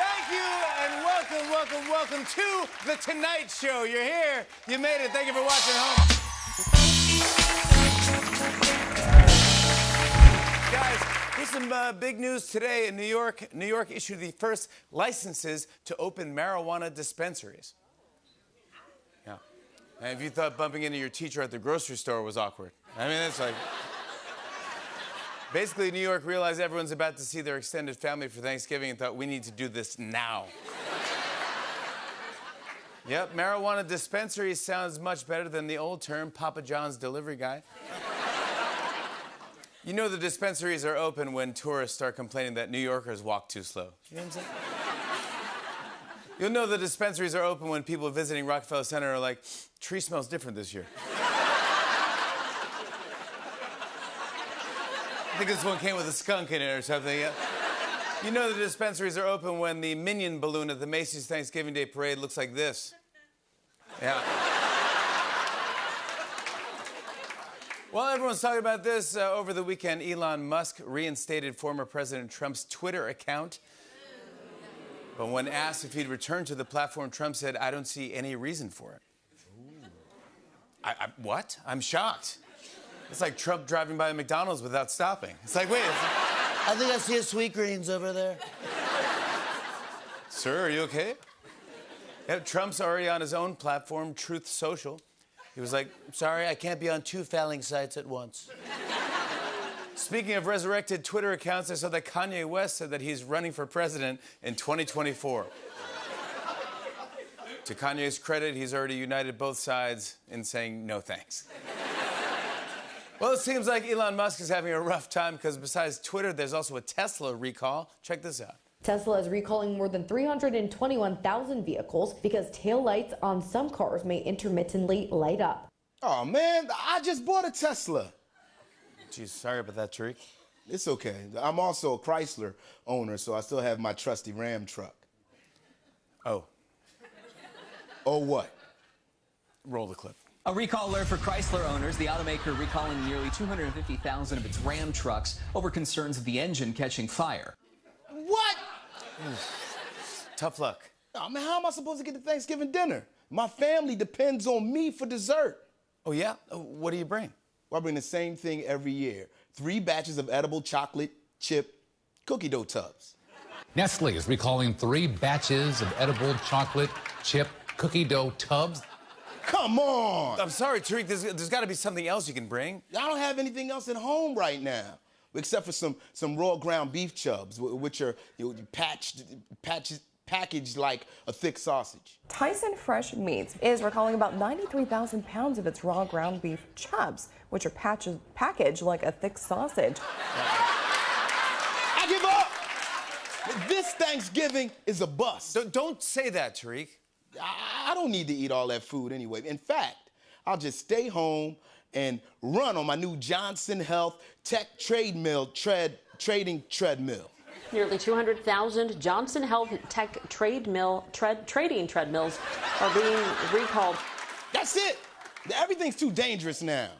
Thank you, and welcome, welcome, welcome to The Tonight Show. You're here. You made it. Thank you for watching home. Guys, here's some big news today in New York. New York issued the first licenses to open marijuana dispensaries. Yeah. And if you thought bumping into your teacher at the grocery store was awkward, I mean, it's like... Basically, New York realized everyone's about to see their extended family for Thanksgiving and thought, we need to do this now. Yep, marijuana dispensary sounds much better than the old term, Papa John's delivery guy. You know the dispensaries are open when tourists start complaining that New Yorkers walk too slow. You know what I'm saying? You'll know the dispensaries are open when people visiting Rockefeller Center are like, tree smells different this year. I think this one came with a skunk in it or something. Yeah. You know the dispensaries are open when the Minion balloon at the Macy's Thanksgiving Day Parade looks like this. Yeah. Well, everyone's talking about this. Over the weekend, Elon Musk reinstated former President Trump's Twitter account. But when asked if he'd return to the platform, Trump said, I don't see any reason for it. What? I'm shocked. It's like Trump driving by a McDonald's without stopping. It's like, wait. I think I see a Sweetgreens over there. Sir, are you okay? Yeah, Trump's already on his own platform, Truth Social. He was like, sorry, I can't be on 2 failing sites at once. Speaking of resurrected Twitter accounts, I saw that Kanye West said that he's running for president in 2024. To Kanye's credit, he's already united both sides in saying no thanks. Well, it seems like Elon Musk is having a rough time because besides Twitter, there's also a Tesla recall. Check this out. Tesla is recalling more than 321,000 vehicles because taillights on some cars may intermittently light up. Oh, man, I just bought a Tesla. Geez, sorry about that, Tariq. It's okay. I'm also a Chrysler owner, so I still have my trusty Ram truck. Oh. Oh, what? Roll the clip. A recall alert for Chrysler owners. The automaker recalling nearly 250,000 of its Ram trucks over concerns of the engine catching fire. What? Tough luck. Oh, man, how am I supposed to get to Thanksgiving dinner? My family depends on me for dessert. Oh, yeah? What do you bring? Well, I bring the same thing every year. 3 batches of edible chocolate chip cookie dough tubs. Nestle is recalling 3 batches of edible chocolate chip cookie dough tubs. Come on! I'm sorry, Tariq, there's got to be something else you can bring. I don't have anything else at home right now, except for some raw ground beef chubs, which are packaged like a thick sausage. Tyson Fresh Meats is recalling about 93,000 pounds of its raw ground beef chubs, which are packaged like a thick sausage. I give up! This Thanksgiving is a bust. Don't say that, Tariq. I don't need to eat all that food anyway. In fact, I'll just stay home and run on my new Johnson Health Tech trading treadmill. Nearly 200,000 Johnson Health Tech trading treadmills are being recalled. That's it. Everything's too dangerous now.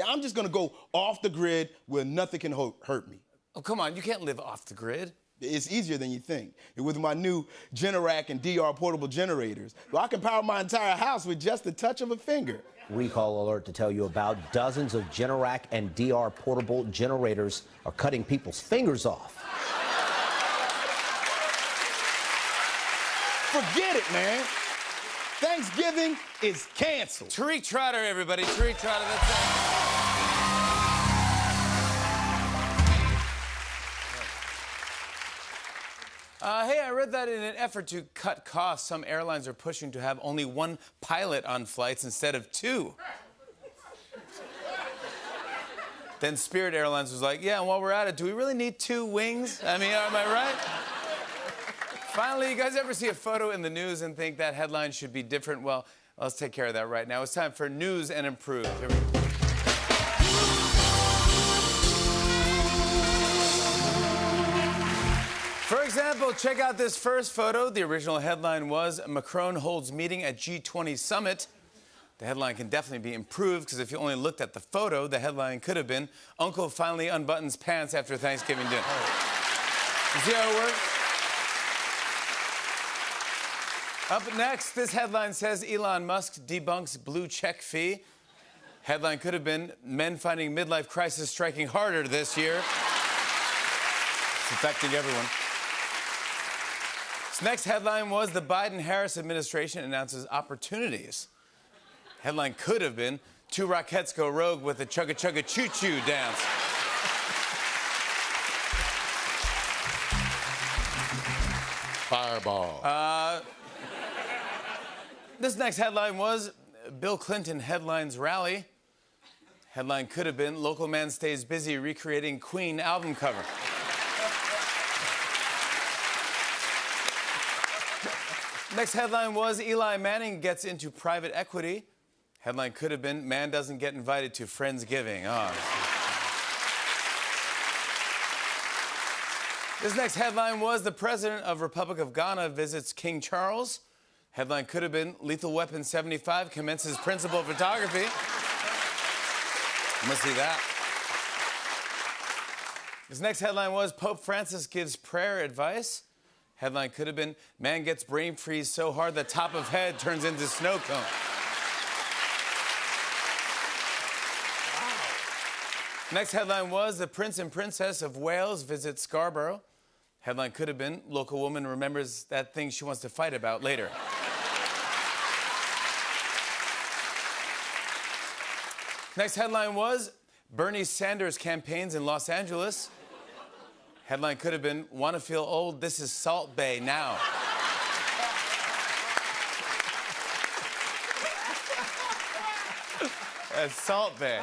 I'm just gonna go off the grid where nothing can hurt me. Oh, come on, you can't live off the grid. It's easier than you think. With my new Generac and DR portable generators, well, I can power my entire house with just the touch of a finger. Recall alert to tell you about dozens of Generac and DR portable generators are cutting people's fingers off. Forget it, man. Thanksgiving is canceled. Tariq Trotter, everybody. Tariq Trotter, that's it. Hey, I read that in an effort to cut costs, some airlines are pushing to have only 1 pilot on flights instead of 2. Then Spirit Airlines was like, yeah, and while we're at it, do we really need 2 wings? I mean, am I right? Finally, you guys ever see a photo in the news and think that headline should be different? Well, let's take care of that right now. It's time for News and Improve. Here we go. For example, check out this first photo. The original headline was, Macron holds meeting at G20 summit. The headline can definitely be improved, because if you only looked at the photo, the headline could have been, Uncle finally unbuttons pants after Thanksgiving dinner. You see how it works? Up next, this headline says Elon Musk debunks blue check fee. Headline could have been men finding midlife crisis striking harder this year. It's affecting everyone. This next headline was the Biden-Harris administration announces opportunities. Headline could have been 2 Rockettes go rogue with a chugga-chugga-choo-choo dance. Fireball. This next headline was Bill Clinton headlines rally. Headline could have been local man stays busy recreating Queen album cover. Next headline was Eli Manning gets into private equity. Headline could have been man doesn't get invited to Friendsgiving. Oh. This next headline was the president of Republic of Ghana visits King Charles. Headline could have been Lethal Weapon 75 commences principal photography. I'm gonna see that. This next headline was Pope Francis gives prayer advice. Headline could have been man gets brain freeze so hard the top of head turns into snow cone. Wow. Next headline was the Prince and Princess of Wales visit Scarborough. Headline could have been local woman remembers that thing she wants to fight about later. Next headline was Bernie Sanders campaigns in Los Angeles. Headline could have been wanna feel old, this is Salt Bay now. That's Salt Bay.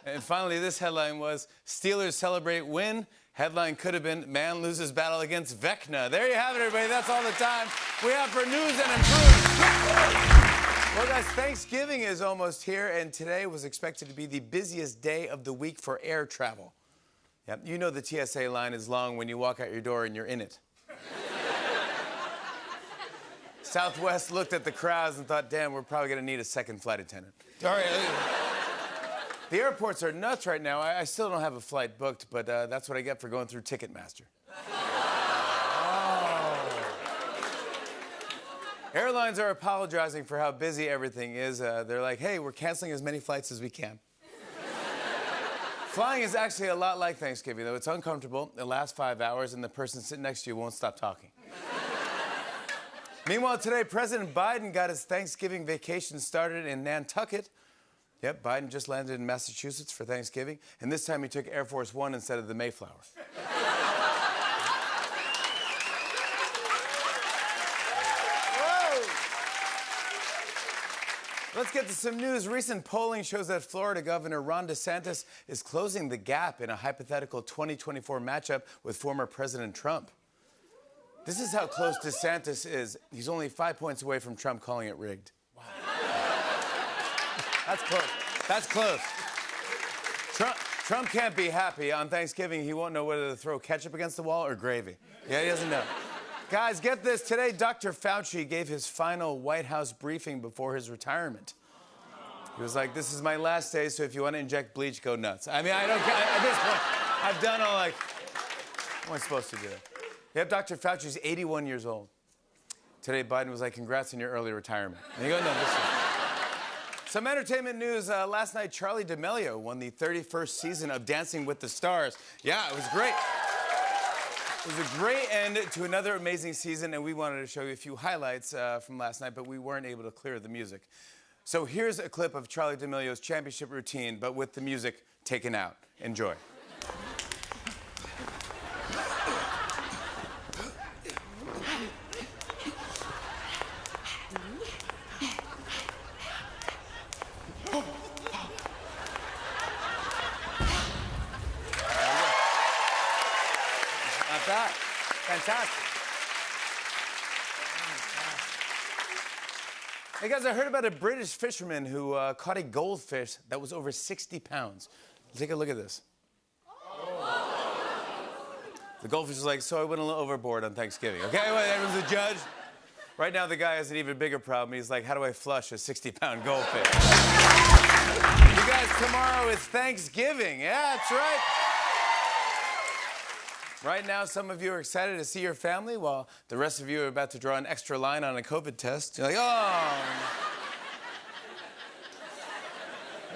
And finally, this headline was Steelers celebrate win. Headline could have been man loses battle against Vecna. There you have it, everybody. That's all the time we have for news and improvement. Well, guys, Thanksgiving is almost here, and today was expected to be the busiest day of the week for air travel. Yep, you know the TSA line is long when you walk out your door and you're in it. Southwest looked at the crowds and thought, damn, we're probably going to need a second flight attendant. All right. The airports are nuts right now. I still don't have a flight booked, but that's what I get for going through Ticketmaster. Airlines are apologizing for how busy everything is. They're like, hey, we're canceling as many flights as we can. Flying is actually a lot like Thanksgiving, though. It's uncomfortable, it lasts 5 hours, and the person sitting next to you won't stop talking. Meanwhile, today, President Biden got his Thanksgiving vacation started in Nantucket. Yep, Biden just landed in Massachusetts for Thanksgiving, and this time he took Air Force One instead of the Mayflower. Let's get to some news. Recent polling shows that Florida Governor Ron DeSantis is closing the gap in a hypothetical 2024 matchup with former President Trump. This is how close DeSantis is. He's only 5 points away from Trump calling it rigged. Wow. That's close. That's close. Trump can't be happy. On Thanksgiving, he won't know whether to throw ketchup against the wall or gravy. Yeah, he doesn't know. Guys, get this. Today, Dr. Fauci gave his final White House briefing before his retirement. He was like, this is my last day, so if you want to inject bleach, go nuts. I mean, I don't care. At this point, I've done all, like, what am I supposed to do? Yep, Dr. Fauci's 81 years old. Today, Biden was like, congrats on your early retirement. And he goes, no, this is... Some entertainment news. Last night, Charli D'Amelio won the 31st season of Dancing with the Stars. Yeah, it was great. It was a great end to another amazing season, and we wanted to show you a few highlights from last night, but we weren't able to clear the music. So here's a clip of Charli D'Amelio's championship routine, but with the music taken out. Enjoy. Not bad. Fantastic. Hey guys, I heard about a British fisherman who caught a goldfish that was over 60 pounds. Take a look at this. The goldfish is like, so I went a little overboard on Thanksgiving. Okay, well, everyone's a judge. Right now, the guy has an even bigger problem. He's like, how do I flush a 60-pound goldfish? You guys, tomorrow is Thanksgiving. Yeah, that's right. Right now, some of you are excited to see your family, while the rest of you are about to draw an extra line on a COVID test. You're like, oh.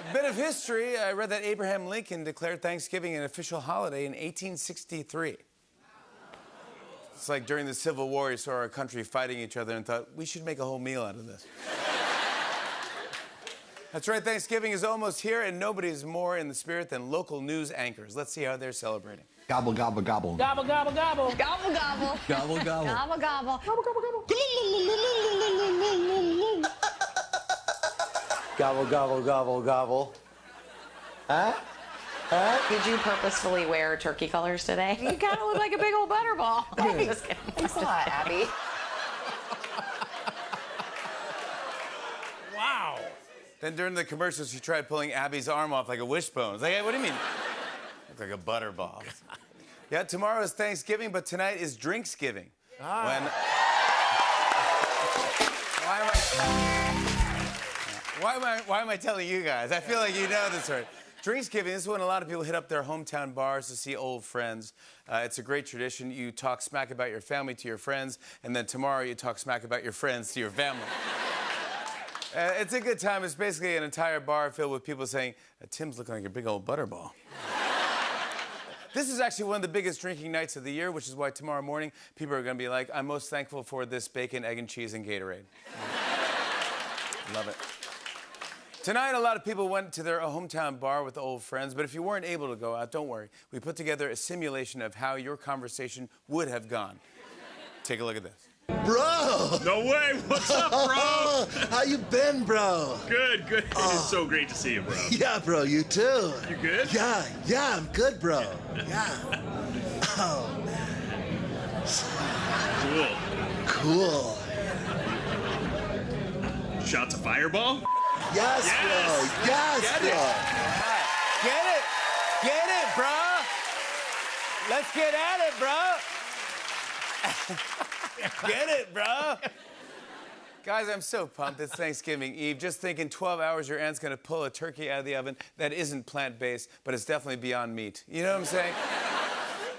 A bit of history. I read that Abraham Lincoln declared Thanksgiving an official holiday in 1863. It's like during the Civil War, you saw our country fighting each other and thought, we should make a whole meal out of this. That's right, Thanksgiving is almost here, and nobody's more in the spirit than local news anchors. Let's see how they're celebrating. Gobble, gobble, gobble. Gobble, gobble, gobble. Gobble, gobble. Gobble, gobble. Gobble, gobble. Gobble, gobble, gobble. Gobble, gobble, gobble, gobble. Huh? Huh? Did you purposefully wear turkey colors today? You kind of look like a big old butterball. Just kidding. Thanks a lot, Abby. Wow. Then during the commercials, she tried pulling Abby's arm off like a wishbone. It's like, hey, what do you mean? Looks like a butterball. Yeah, tomorrow is Thanksgiving, but tonight is Drinksgiving. When... Why am I telling you guys? I feel like you know this already. Drinksgiving, this is when a lot of people hit up their hometown bars to see old friends. It's a great tradition. You talk smack about your family to your friends, and then tomorrow you talk smack about your friends to your family. It's a good time. It's basically an entire bar filled with people saying, Tim's looking like a big old butterball. This is actually one of the biggest drinking nights of the year, which is why tomorrow morning people are going to be like, I'm most thankful for this bacon, egg, and cheese, and Gatorade. Love it. Tonight, a lot of people went to their hometown bar with old friends, but if you weren't able to go out, don't worry. We put together a simulation of how your conversation would have gone. Take a look at this. Bro! No way! What's up, bro? How you been, bro? Good, good. It's so great to see you, bro. Yeah, bro, you too. You good? Yeah, I'm good, bro. Yeah. Oh, man. Cool. Shots of Fireball? Yes, bro. Yes, Get bro. it. Get it. Get it, bro. Let's get at it, bro. Get it, bro. Guys, I'm so pumped. It's Thanksgiving Eve. Just think in 12 hours, your aunt's going to pull a turkey out of the oven that isn't plant-based, but it's definitely beyond meat. You know what I'm saying?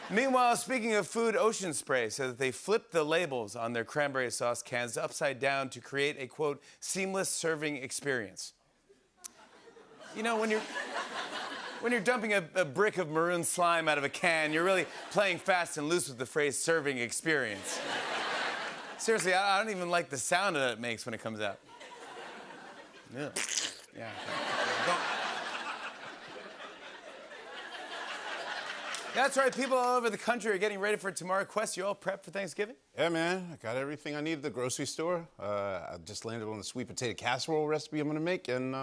Meanwhile, speaking of food, Ocean Spray said that they flipped the labels on their cranberry sauce cans upside down to create a, quote, seamless serving experience. You know, when you're dumping a brick of maroon slime out of a can, you're really playing fast and loose with the phrase serving experience. Seriously, I don't even like the sound that it makes when it comes out. Yeah. Yeah. That's right, people all over the country are getting ready for tomorrow. Quest, you all prepped for Thanksgiving? Yeah, man. I got everything I need at the grocery store. I just landed on the sweet potato casserole recipe I'm gonna make, and,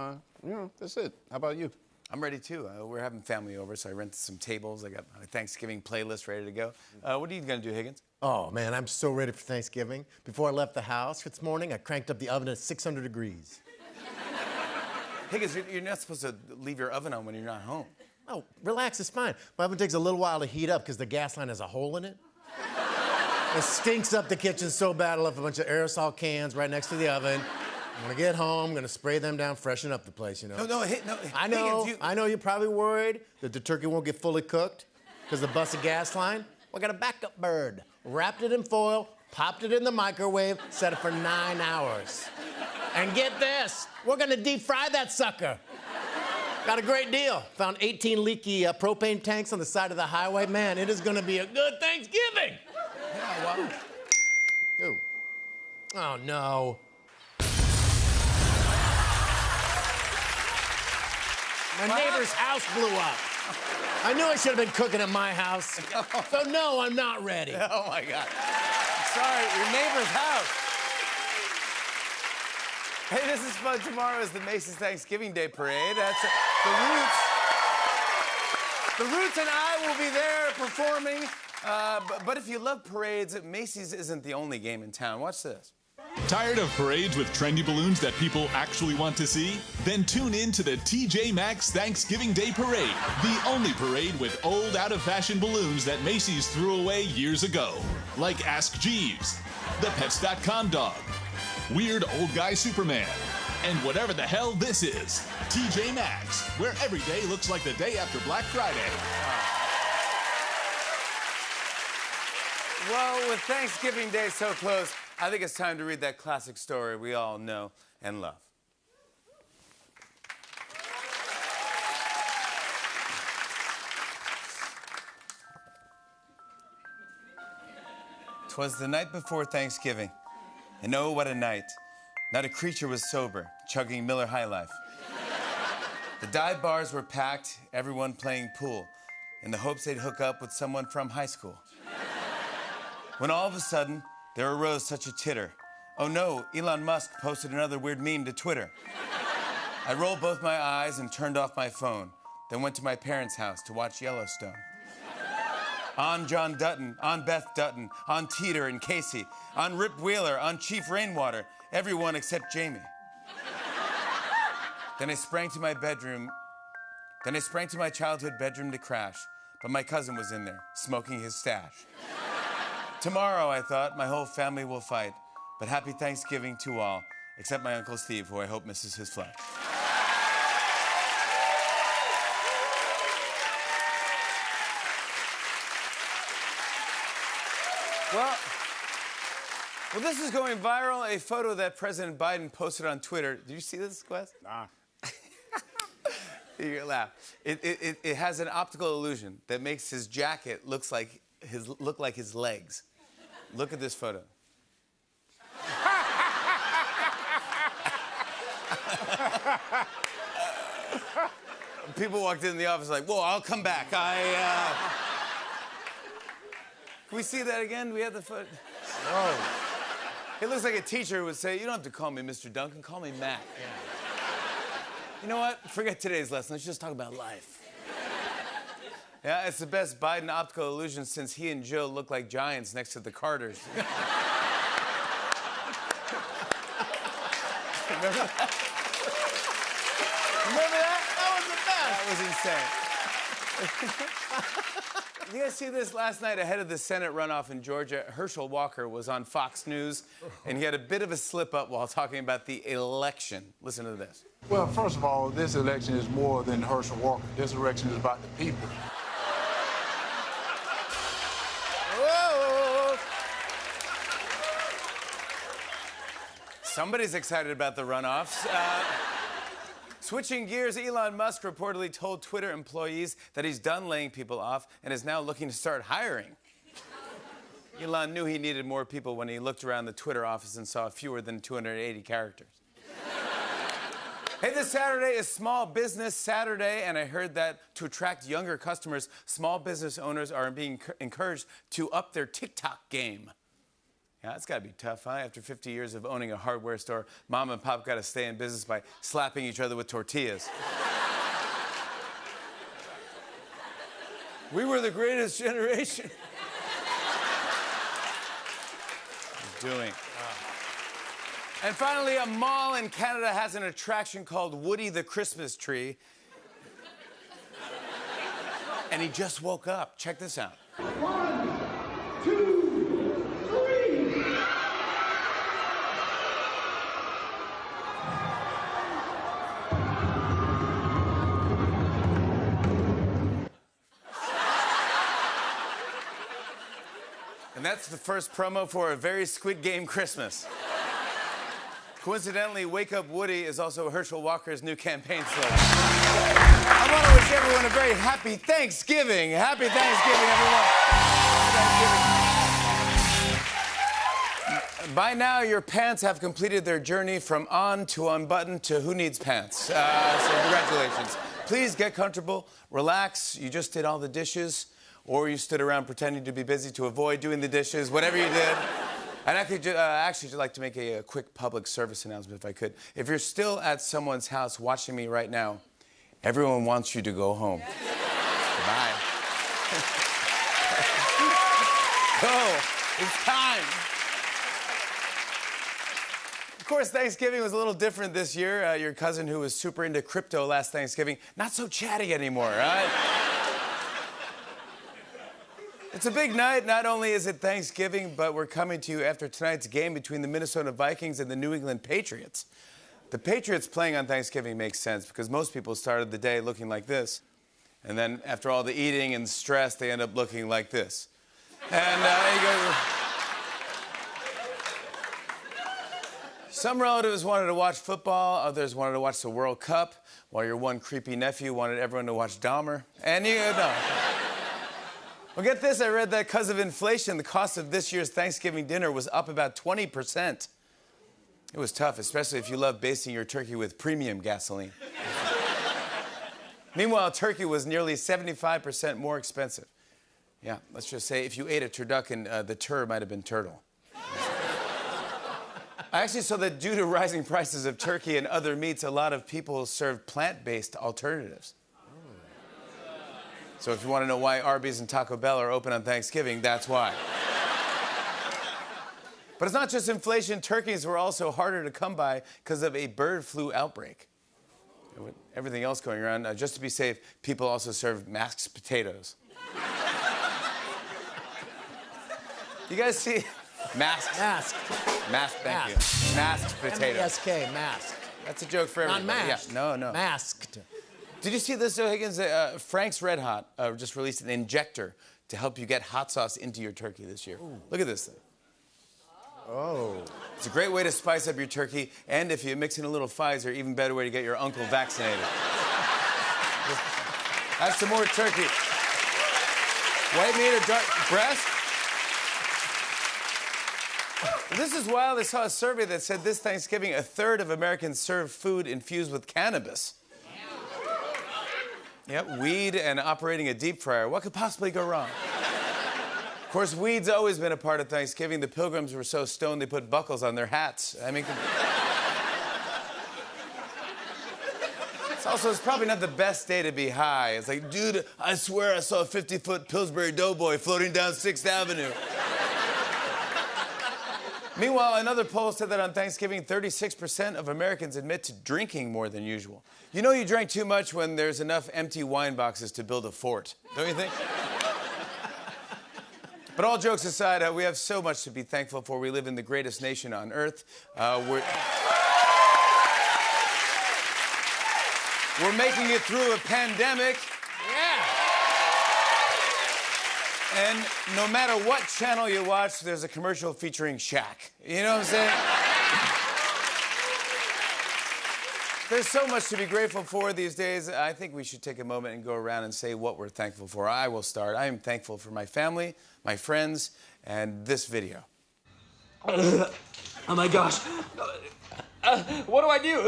you know, that's it. How about you? I'm ready, too. We're having family over, so I rented some tables. I got my Thanksgiving playlist ready to go. What are you gonna do, Higgins? Oh, man, I'm so ready for Thanksgiving. Before I left the house this morning, I cranked up the oven at 600 degrees. Higgins, you're not supposed to leave your oven on when you're not home. Oh, relax, it's fine. My oven takes a little while to heat up because the gas line has a hole in it. It stinks up the kitchen so bad I left a bunch of aerosol cans right next to the oven. I'm gonna get home, I'm gonna spray them down, freshen up the place, you know. No. I know, I know you're probably worried that the turkey won't get fully cooked because of the busted gas line. Well, I got a backup bird. Wrapped it in foil, popped it in the microwave, set it for 9 hours. And get this, we're gonna deep fry that sucker. Got a great deal. Found 18 leaky propane tanks on the side of the highway. Man, it is gonna be a good Thanksgiving. Yeah, well. Ooh. Oh, no. My neighbor's house blew up. I knew I should have been cooking at my house. So, no, I'm not ready. Oh, my God. Sorry, your neighbor's house. Hey, this is fun. Tomorrow is the Macy's Thanksgiving Day Parade. That's the Roots. The Roots and I will be there performing. But if you love parades, Macy's isn't the only game in town. Watch this. Tired of parades with trendy balloons that people actually want to see? Then tune in to the TJ Maxx Thanksgiving Day Parade, the only parade with old, out-of-fashion balloons that Macy's threw away years ago. Like Ask Jeeves, the Pets.com dog, Weird Old Guy Superman, and whatever the hell this is. TJ Maxx, where every day looks like the day after Black Friday. Well, with Thanksgiving Day so close, I think it's time to read that classic story we all know and love. 'Twas the night before Thanksgiving, and oh, what a night. Not a creature was sober, chugging Miller High Life. The dive bars were packed, everyone playing pool, in the hopes they'd hook up with someone from high school. When all of a sudden, there arose such a titter. Oh no, Elon Musk posted another weird meme to Twitter. I rolled both my eyes and turned off my phone, then went to my parents' house to watch Yellowstone. On John Dutton, on Beth Dutton, on Teeter and Casey, on Rip Wheeler, on Chief Rainwater, everyone except Jamie. Then I sprang to my childhood bedroom to crash, but my cousin was in there, smoking his stash. Tomorrow, I thought, my whole family will fight, but happy Thanksgiving to all, except my Uncle Steve, who I hope misses his flight. Well, this is going viral. A photo that President Biden posted on Twitter. Did you see this, Quest? Nah. You're gonna laugh. It has an optical illusion that makes his jacket look like his legs. Look at this photo. People walked in the office like, whoa, I'll come back. Can we see that again? We have the photo. Whoa. It looks like a teacher would say, you don't have to call me Mr. Duncan, call me Matt. Yeah. You know what? Forget today's lesson. Let's just talk about life. Yeah, it's the best Biden optical illusion since he and Jill look like giants next to the Carters. Remember that? Remember that? That was the best. That was insane. You guys see this? Last night, ahead of the Senate runoff in Georgia, Herschel Walker was on Fox News, and he had a bit of a slip-up while talking about the election. Listen to this. Well, first of all, this election is more than Herschel Walker. This election is about the people. Whoa! Somebody's excited about the runoffs. Switching gears, Elon Musk reportedly told Twitter employees that he's done laying people off and is now looking to start hiring. Elon knew he needed more people when he looked around the Twitter office and saw fewer than 280 characters. Hey, this Saturday is Small Business Saturday, and I heard that to attract younger customers, small business owners are being encouraged to up their TikTok game. Yeah, it's got to be tough, huh? After 50 years of owning a hardware store, Mom and Pop got to stay in business by slapping each other with tortillas. We were the greatest generation. Doing. And finally, a mall in Canada has an attraction called Woody the Christmas Tree. And he just woke up. Check this out. 1, 2, 3. And that's the first promo for a very Squid Game Christmas. Coincidentally, Wake Up Woody is also Herschel Walker's new campaign slogan. I want to wish everyone a very happy Thanksgiving. Happy Thanksgiving, everyone. Thanksgiving. By now, your pants have completed their journey from on to unbuttoned to who needs pants. So congratulations. Please get comfortable, relax. You just did all the dishes, or you stood around pretending to be busy to avoid doing the dishes, whatever you did. I'd actually like to make a quick public service announcement, if I could. If you're still at someone's house watching me right now, everyone wants you to go home. Bye. Go. It's time. Of course, Thanksgiving was a little different this year. Your cousin who was super into crypto last Thanksgiving, not so chatty anymore, right? It's a big night. Not only is it Thanksgiving, but we're coming to you after tonight's game between the Minnesota Vikings and the New England Patriots. The Patriots playing on Thanksgiving makes sense because most people started the day looking like this. And then after all the eating and stress, they end up looking like this. And you go. Some relatives wanted to watch football, others wanted to watch the World Cup, while your one creepy nephew wanted everyone to watch Dahmer. And you know. Well, get this, I read that because of inflation, the cost of this year's Thanksgiving dinner was up about 20%. It was tough, especially if you love basting your turkey with premium gasoline. Meanwhile, turkey was nearly 75% more expensive. Yeah, let's just say if you ate a turducken, the tur might have been turtle. I actually saw that due to rising prices of turkey and other meats, a lot of people served plant-based alternatives. So if you want to know why Arby's and Taco Bell are open on Thanksgiving, that's why. But it's not just inflation. Turkeys were also harder to come by because of a bird flu outbreak. And with everything else going around, just to be safe, people also served mashed potatoes. You guys see? Masked. Masked. Masked, thank you. Masked potato. M-A-S-K, masked. That's a joke for everybody. Not mashed. Yeah, no. Masked. Did you see this, Higgins? Frank's Red Hot just released an injector to help you get hot sauce into your turkey this year. Ooh. Look at this thing. Oh. It's a great way to spice up your turkey, and if you mix in a little Pfizer, even better way to get your uncle vaccinated. Have some more turkey. White meat or dark breast? This is wild. I saw a survey that said this Thanksgiving, a third of Americans serve food infused with cannabis. Yep, weed and operating a deep fryer. What could possibly go wrong? Of course, weed's always been a part of Thanksgiving. The Pilgrims were so stoned they put buckles on their hats. I mean, it's probably not the best day to be high. It's like, dude, I swear I saw a 50-foot Pillsbury Doughboy floating down 6th Avenue. Meanwhile, another poll said that on Thanksgiving, 36% of Americans admit to drinking more than usual. You know you drank too much when there's enough empty wine boxes to build a fort, don't you think? But all jokes aside, we have so much to be thankful for. We live in the greatest nation on earth. We're making it through a pandemic. Yeah. And no matter what channel you watch, there's a commercial featuring Shaq. You know what I'm saying? There's so much to be grateful for these days. I think we should take a moment and go around and say what we're thankful for. I will start. I am thankful for my family, my friends, and this video. Oh my gosh. What do I do?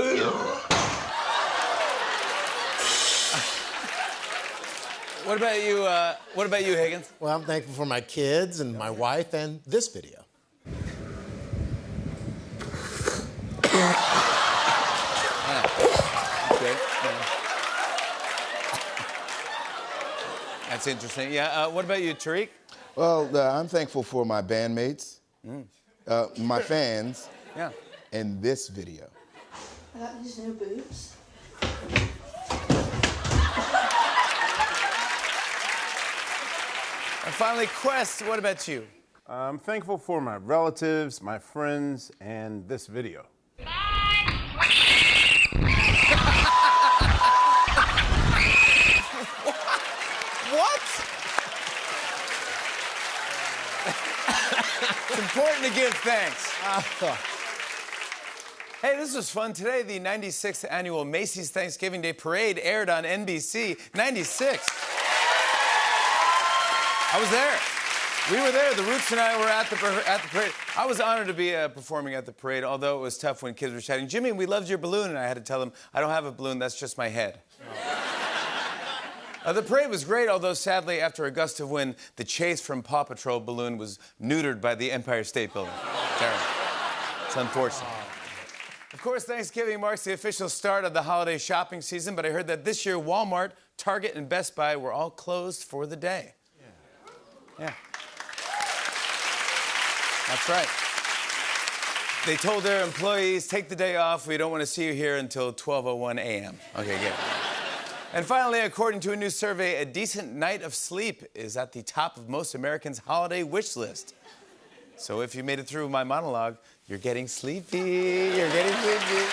What about you, Higgins? Well, I'm thankful for my kids and my wife and this video. That's interesting. Yeah, what about you, Tariq? Well, I'm thankful for my bandmates, my fans, and this video. I got these new boots. And finally, Quest, what about you? I'm thankful for my relatives, my friends, and this video. What? It's important to give thanks. Hey, this was fun. Today, the 96th annual Macy's Thanksgiving Day Parade aired on NBC. 96. I was there. We were there. The Roots and I were at the parade. I was honored to be performing at the parade, although it was tough when kids were shouting, "Jimmy, we loved your balloon," and I had to tell them, "I don't have a balloon, that's just my head." The parade was great, although sadly, after a gust of wind, the Chase from Paw Patrol balloon was neutered by the Empire State Building. Terrible. It's unfortunate. Of course, Thanksgiving marks the official start of the holiday shopping season, but I heard that this year Walmart, Target, and Best Buy were all closed for the day. Yeah. That's right. They told their employees, take the day off. We don't want to see you here until 12:01 a.m. Okay, good. And finally, according to a new survey, a decent night of sleep is at the top of most Americans' holiday wish list. So if you made it through my monologue, you're getting sleepy. You're getting sleepy.